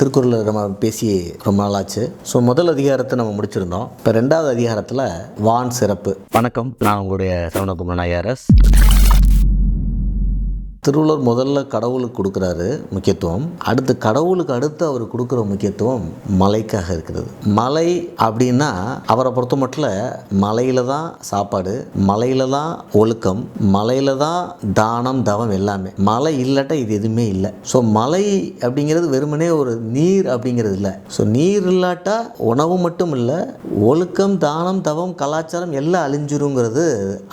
திருக்குறளில் நம்ம பேசி ரொம்ப நாளாச்சு. ஸோ முதல் அதிகாரத்தை நம்ம முடிச்சிருந்தோம். இப்போ 2வது அதிகாரத்தில் வான் சிறப்பு. வணக்கம், நான் உங்களுடைய சரவணகுமரன் ஐஆர்எஸ். திருவள்ளுவர் முதல்ல கடவுளுக்கு கொடுக்குறாரு முக்கியத்துவம். அடுத்து கடவுளுக்கு அடுத்து அவர் கொடுக்குற முக்கியத்துவம் மலைக்காக இருக்கிறது. மலை அப்படின்னா அவரை பொறுத்த மட்டும் மலையில தான் சாப்பாடு, மலையில தான் ஒழுக்கம், மலையில தான் தானம் தவம் எல்லாமே. மலை இல்லாட்டா இது எதுவுமே இல்லை. ஸோ மலை அப்படிங்கிறது வெறுமனே ஒரு நீர் அப்படிங்கிறது இல்லை. ஸோ நீர் இல்லாட்டா உணவு மட்டும் இல்லை, ஒழுக்கம் தானம் தவம் கலாச்சாரம் எல்லாம் அழிஞ்சிருங்கிறது.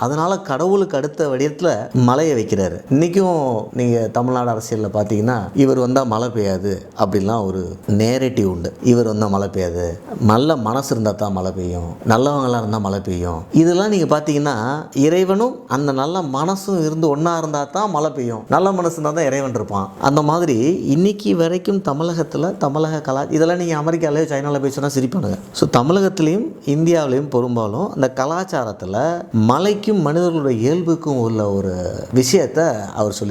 அதனால கடவுளுக்கு அடுத்த வடிவத்தில் மலையை வைக்கிறாரு. இன்னைக்கும் நீங்கள் தமிழ்நாடு அரசியலில் பார்த்தீங்கன்னா இவர் வந்தால் மழை பெய்யாது அப்படின்லாம் ஒரு நேரேட்டிவ் உண்டு. இவர் வந்தால் மழை பெய்யாது, நல்ல மனசு இருந்தால் தான் மழை பெய்யும், நல்லவங்களாக இருந்தால் மழை பெய்யும். இதெல்லாம் நீங்கள் பார்த்தீங்கன்னா இறைவனும் அந்த நல்ல மனசும் இருந்து ஒன்றா இருந்தால் தான் மழை பெய்யும், நல்ல மனசு இருந்தால் தான் இறைவன் இருப்பான். அந்த மாதிரி இன்னைக்கு வரைக்கும் தமிழகத்தில் தமிழக இதெல்லாம் நீங்கள் அமெரிக்காவிலேயோ சைனாவில் போய் சொன்னால் சிரிப்பானுங்க. ஸோ தமிழகத்திலையும் இந்தியாவிலையும் பெரும்பாலும் அந்த கலாச்சாரத்தில் மலைக்கும் மனிதர்களுடைய இயல்புக்கும் உள்ள ஒரு விஷயத்தை அவர் சொல்லியிருக்காரு.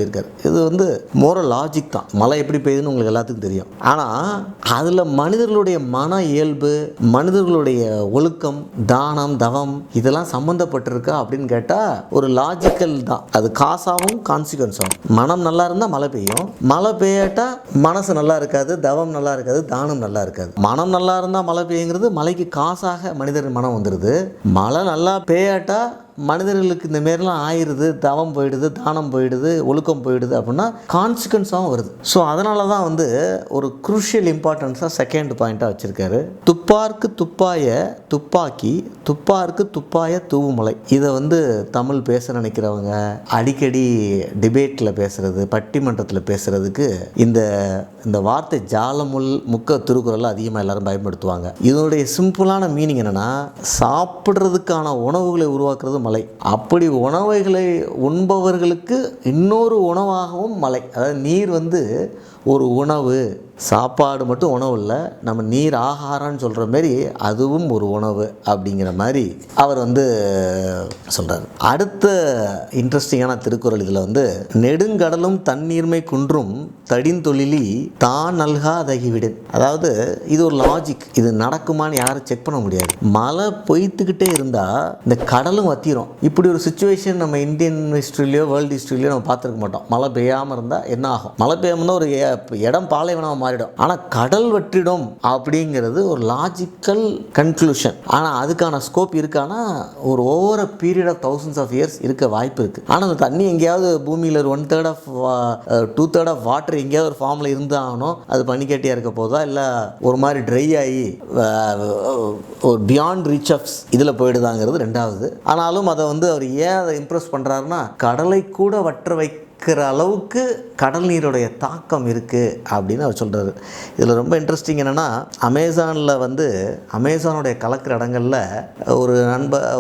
இது மோரல் லாஜிக் தான். மழை எப்படி பெய்யுதுன்னு உங்களுக்கு எல்லாத்துக்கும் தெரியும். ஆனால் அதில் மனிதர்களுடைய மன இயல்பு, மனிதர்களுடைய ஒழுக்கம், தானம் தவம் இதெல்லாம் சம்மந்தப்பட்டிருக்கா அப்படின்னு கேட்டால் ஒரு லாஜிக்கல் தான். அது காசாகவும் கான்சிக்வன்ஸாகவும். மனம் நல்லா இருந்தால் மழை பெய்யும், மழை பெய்யாட்டா மனசு நல்லா இருக்காது, தவம் நல்லா இருக்காது, தானம் நல்லா இருக்காது. மனம் நல்லா இருந்தால் மழை பெய்யுங்கிறது மலைக்கு காசாக மனிதர் மனம் வந்துடுது. மழை நல்லா பெய்யாட்டா மனிதர்களுக்கு இந்த மாரிலாம் ஆயிடுது, தவம் போயிடுது, தானம் போயிடுது, ஒழுக்கம் போயிடுது அப்படின்னா கான்சிக்வன்ஸாகவும் வருது. ஸோ அதனால தான் ஒரு குரூஷியல் இம்பார்ட்டன்ஸாக செகண்ட் பாயிண்ட்டாக வச்சுருக்காரு. துப்பார்க்கு துப்பாய துப்பாக்கி, துப்பார்க்கு துப்பாய தூவுமலை. இதை தமிழ் பேச நினைக்கிறவங்க அடிக்கடி டிபேட்டில் பேசுகிறது, பட்டிமன்றத்தில் பேசுகிறதுக்கு இந்த வார்த்தை ஜாலமுல் முக்க திருக்குறளில் அதிகமாக எல்லாரும் பயன்படுத்துவாங்க. இதனுடைய சிம்பிளான மீனிங் என்னென்னா, சாப்பிட்றதுக்கான உணவுகளை உருவாக்குறது மலை. அப்படி உணவுகளை உண்பவர்களுக்கு இன்னொரு உணவாகவும் மலை. அதாவது நீர் ஒரு உணவு, சாப்பாடு மட்டும் உணவு இல்லை, நம்ம நீர் ஆகாரம்னு சொல்கிற மாரி அதுவும் ஒரு உணவு அப்படிங்கிற மாதிரி அவர் சொல்கிறார். அடுத்த இன்ட்ரெஸ்டிங்கான திருக்குறள் இதில் நெடுங்கடலும் தண்ணீர்மை குன்றும் தடிந்தொழிலி தான் நல்கா தகிவிடு. அதாவது இது ஒரு லாஜிக். இது நடக்குமான்னு யாரும் செக் பண்ண முடியாது. மழை பொய்த்துக்கிட்டே இருந்தால் இந்த கடலும் வத்திரும். இப்படி ஒரு சுச்சுவேஷன் நம்ம இந்தியன் ஹிஸ்ட்ரியிலையோ வேர்ல்டு ஹிஸ்ட்ரியிலையோ நம்ம பார்த்துருக்க மாட்டோம். மழை பெய்யாமல் இருந்தால் என்ன ஆகும்? மழை பெய்யாமல் ஒரு இடம் பாலைவனமாக மாறிடும். ஆனால் கடல் வற்றிடும் அப்படிங்கிறது ஒரு லாஜிக்கல் கன்க்ளூஷன். ஆனால் அதுக்கான ஸ்கோப் இருக்கானா ஒரு over period of thousands of years இருக்க வாய்ப்பு இருக்குது. ஆனால் அந்த தண்ணி எங்கேயாவது பூமியில் 1/3 ஆஃப் 2/3 ஆஃப் வாட்டர் எங்கேயாவது ஒரு ஃபார்மில் இருந்தாகணும். அது பனிக்கட்டியாக இருக்க போதா, இல்லை ஒரு மாதிரி ட்ரை ஆகி ஒரு பியாண்ட் ரீச் ஆஃப் இதில் போயிடுதாங்கிறது 2வது. ஆனாலும் அதை அவர் ஏன் அதை இம்ப்ரெஸ் பண்ணுறாருன்னா, கடலை கூட வற்ற வைக்கிற அளவுக்கு கடல் நீருடைய தாக்கம் இருக்குது அப்படின்னு அவர் சொல்கிறாரு. இதில் ரொம்ப இன்ட்ரெஸ்டிங் என்னென்னா, அமேசானில் அமேசானுடைய கலக்கிற இடங்களில் ஒரு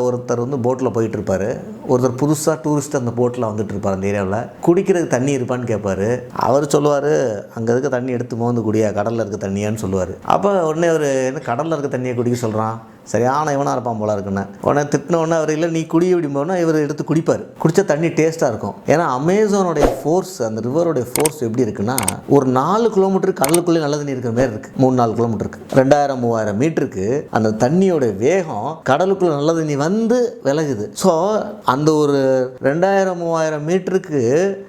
ஒருத்தர் போட்டில் போயிட்டுருப்பார். ஒருத்தர் புதுசாக டூரிஸ்ட் அந்த போட்டில் இருப்பார். அந்த ஏரியாவில் குடிக்கிறதுக்கு தண்ணி இருப்பான்னு கேட்பார். அவர் சொல்லுவார், அங்கே இருக்க தண்ணி எடுத்து மோந்து குடியா, கடலில் இருக்க தண்ணியான்னு சொல்லுவார். அப்போ உடனே அவர் என்ன கடலில் இருக்க தண்ணியை குடிக்க சொல்கிறான், சரியான இவனாக இருப்பான் போல இருக்குன்னு உடனே திட்டினோடனே அவர் இல்லை நீ குடி அப்படிம்போனா இவர் எடுத்து குடிப்பார். குடித்தா தண்ணி டேஸ்ட்டாக இருக்கும். ஏன்னா அமேசானோடைய ஃபோர்ஸ், அந்த ரிவருடைய ஃபோர்ஸ் எப்படி இருக்குன்னா, ஒரு 4 கிலோமீட்டர் கடலுக்குள்ளே நல்ல தண்ணி இருக்கிற மாதிரி இருக்குது. 3-4 கிலோமீட்டருக்கு 2000-3000 மீட்டருக்கு அந்த தண்ணியோட வேகம் கடலுக்குள்ளே நல்ல தண்ணி விலகுது. ஸோ அந்த ஒரு 2000-3000 மீட்டருக்கு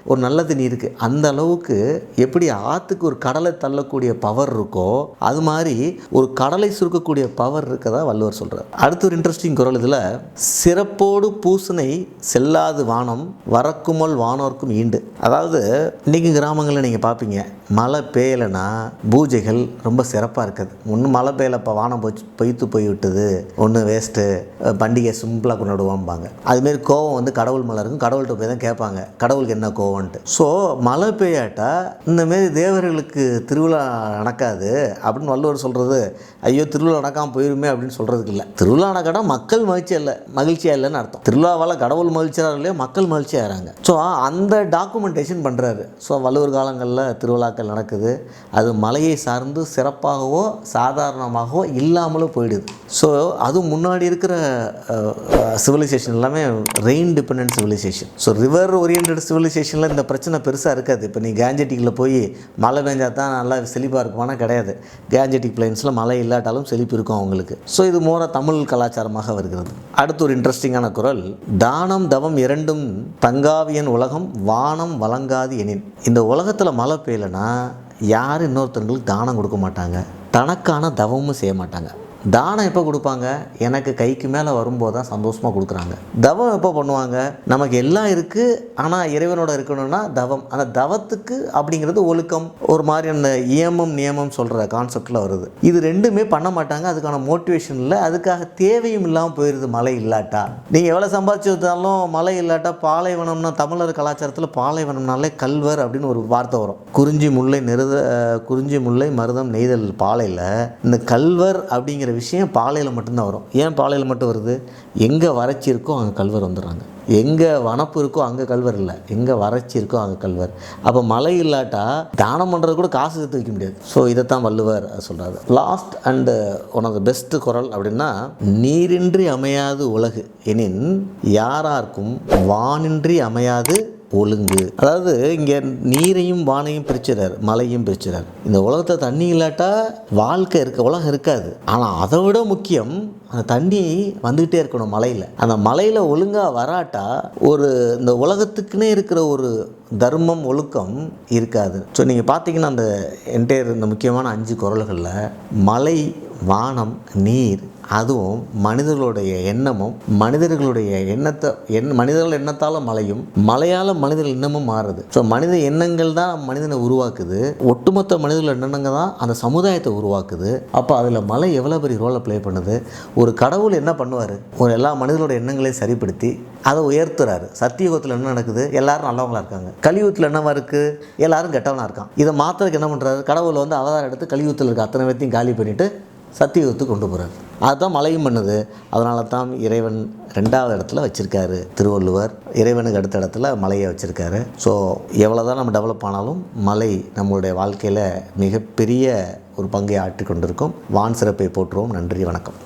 ஒரு நல்ல தண்ணி இருக்குது. அந்த அளவுக்கு எப்படி ஆற்றுக்கு ஒரு கடலை தள்ளக்கூடிய பவர் இருக்கோ, அது மாதிரி ஒரு கடலை சுருக்கக்கூடிய பவர் இருக்கதா வள்ளுவர் சொல்றார். அடுத்து ஒரு இன்ட்ரெஸ்டிங் குறள் இதில், சிறப்போடு பூசனை செல்லாது வானம் வரக்குமல் வானோர்க்கும் ஈண்டு. அதாவது இன்னைக்கு கிராமங்களில் நீங்கள் பார்ப்பீங்க, மழை பெய்யலைன்னா பூஜைகள் ரொம்ப சிறப்பாக இருக்குது. ஒன்று மழை பெய்யலப்போ வானம் பொய்த்து போய் விட்டுது, ஒன்று வேஸ்ட்டு, பண்டிகை சிம்பிளாக கொண்டாடுவாம்பாங்க. அதுமாரி கோவம் கடவுள் மேலே இருக்கும். கடவுள்கிட்ட போய் தான் கேட்பாங்க, கடவுளுக்கு என்ன கோவம்ன்ட்டு. ஸோ மழை பெய்யாட்டா இந்தமாரி தேவர்களுக்கு திருவிழா நடக்காது அப்படின்னு வள்ளுவர் சொல்கிறது. ஐயோ திருவிழா நடக்காமல் போயிருமே அப்படின்னு சொல்கிறார் சொல்கிறதுக்கு இல்லை. திருவிழான கடை மக்கள் மகிழ்ச்சியாக இல்லைன்னு அர்த்தம். திருவிழாவால் கடவுள் மகிழ்ச்சியாக இல்லையோ மக்கள் மகிழ்ச்சியாகிறாங்க. ஸோ அந்த டாக்குமெண்டேஷன் பண்ணுறாரு. ஸோ வள்ளுவர் காலங்களில் திருவிழாக்கள் நடக்குது, அது மலையை சார்ந்து சிறப்பாகவோ சாதாரணமாகவோ இல்லாமலும் போயிடுது. ஸோ அது முன்னாடி இருக்கிற சிவிலைசேஷன் எல்லாமே rain dependent civilization. So river oriented சிவிலைசேஷனில் இந்த பிரச்சனை பெருசாக இருக்காது. இப்போ நீ கேஞ்சட்டிக்கில் போய் மழை பெஞ்சா தான் நல்லா செழிப்பாக இருக்குமானா கிடையாது. கேஞ்சட்டிக் பிளைன்ஸில் மழை இல்லாட்டாலும் செழிப்பு இருக்கும் அவங்களுக்கு. ஸோ இது மோர தமிழ் கலாச்சாரமாக வருகிறது. அடுத்து ஒரு இன்ட்ரெஸ்டிங்கான குறள், தானம் தவம் இரண்டும் தங்காவியன் உலகம் வானம் வழங்காது எனின். இந்த உலகத்தில் மழை பெய்யலைன்னா யாரும் இன்னொருத்தவங்களுக்கு தானம் கொடுக்க மாட்டாங்க, தனக்கான தவமும் செய்ய மாட்டாங்க. தானம் எப்போ கொடுப்பாங்க? எனக்கு கைக்கு மேலே வரும்போது தான் சந்தோஷமாக கொடுக்குறாங்க. தவம் எப்போ பண்ணுவாங்க? நமக்கு எல்லாம் இருக்குது ஆனால் இறைவனோட இருக்கணும்னா தவம். அந்த தவத்துக்கு அப்படிங்கிறது ஒழுக்கம், ஒரு மாதிரி அந்த இயமம் நியமம் சொல்கிற கான்செப்டில் வருது. இது ரெண்டுமே பண்ண மாட்டாங்க. அதுக்கான மோட்டிவேஷன் இல்லை, அதுக்காக தேவையும் இல்லாமல் போயிடுது மழை இல்லாட்டா. நீங்கள் எவ்வளோ சம்பாதிச்சு வந்தாலும் மழை இல்லாட்டா பாலைவனம்னா, தமிழர் கலாச்சாரத்தில் பாலைவனம்னாலே கல்வர் அப்படின்னு ஒரு வார்த்தை வரும். குறிஞ்சி முல்லை மருதம் நெய்தல் பாலையில் இந்த கல்வர் அப்படிங்கிற விஷயம் பாலையில் மட்டும்தான் வரும். ஏன் பாலையில் மட்டும் வருது? எங்கே வறட்சி இருக்கோ அங்கே கல்வர் வந்துடுறாங்க, எங்கே வனப்பு இருக்கோ அங்கே கல்வர் இல்லை, எங்கே வறட்சி இருக்கோ அங்கே கல்வர். அப்போ மழை இல்லாட்டா தானம் பண்ணுறது கூட காசு எடுத்து வைக்க முடியாது. ஸோ இதைத்தான் வள்ளுவர் சொல்கிறாரு. Last and one of the best kural அப்படின்னா, நீரின்றி அமையாது உலகு எனின் யாரார்க்கும் வானின்றி அமையாது ஒழுங்கு. அதாவது இங்கே நீரையும் வானையும் பிரிச்சுறாரு, மலையும் பிரிச்சுறாரு. இந்த உலகத்தை தண்ணி இல்லாட்டா வாழ்க்கை உலகம் இருக்காது. ஆனால் அதை விட முக்கியம் அந்த தண்ணி வந்துக்கிட்டே இருக்கணும் மலையில். அந்த மலையில் ஒழுங்காக வராட்டா இந்த உலகத்துக்குன்னே இருக்கிற ஒரு தர்மம் ஒழுக்கம் இருக்காது. ஸோ நீங்கள் பார்த்தீங்கன்னா அந்த இந்த முக்கியமான 5 குறள்களில் மலை, வானம், நீர், அதுவும் மனிதர்களுடைய எண்ணமும், மனிதர்களுடைய மனிதர்கள் எண்ணத்தால் மலையும், மலையால் மனிதர்கள் எண்ணமும் மாறுது. ஸோ மனித எண்ணங்கள் தான் மனிதனை உருவாக்குது. ஒட்டுமொத்த மனிதர்கள் எண்ணங்கள் தான் அந்த சமுதாயத்தை உருவாக்குது. அப்போ அதில் மலை எவ்வளோ பெரிய ரோலை ப்ளே பண்ணுது. ஒரு கடவுள் என்ன பண்ணுவார்? எல்லா மனிதர்களோட எண்ணங்களையும் சரிப்படுத்தி அதை உயர்த்துறாரு. சத்தியுகத்தில் என்ன நடக்குது? எல்லாரும் நல்லவங்களாக இருக்காங்க. கலியுகத்தில் என்னவா இருக்குது? எல்லாரும் கெட்டவனாக இருக்கான். இதை மாத்திரக்கு என்ன பண்ணுறாரு? கடவுள் அவதாரம் எடுத்து கலியுகத்தில் இருக்க அத்தனை பேர்த்தையும் காலி பண்ணிவிட்டு சத்தியுகத்துக்கு கொண்டு போகிறார். அதுதான் மலையும் பண்ணுது. அதனால தான் இறைவன் 2வது இடத்துல வச்சுருக்காரு திருவள்ளுவர். இறைவனுக்கு அடுத்த இடத்துல மலையை வச்சுருக்காரு. ஸோ எவ்வளோ தான் நம்ம டெவலப் ஆனாலும் மலை நம்மளுடைய வாழ்க்கையில் மிகப்பெரிய ஒரு பங்கை ஆற்றி கொண்டிருக்கும். வான் சிறப்பை போற்றுவோம். நன்றி, வணக்கம்.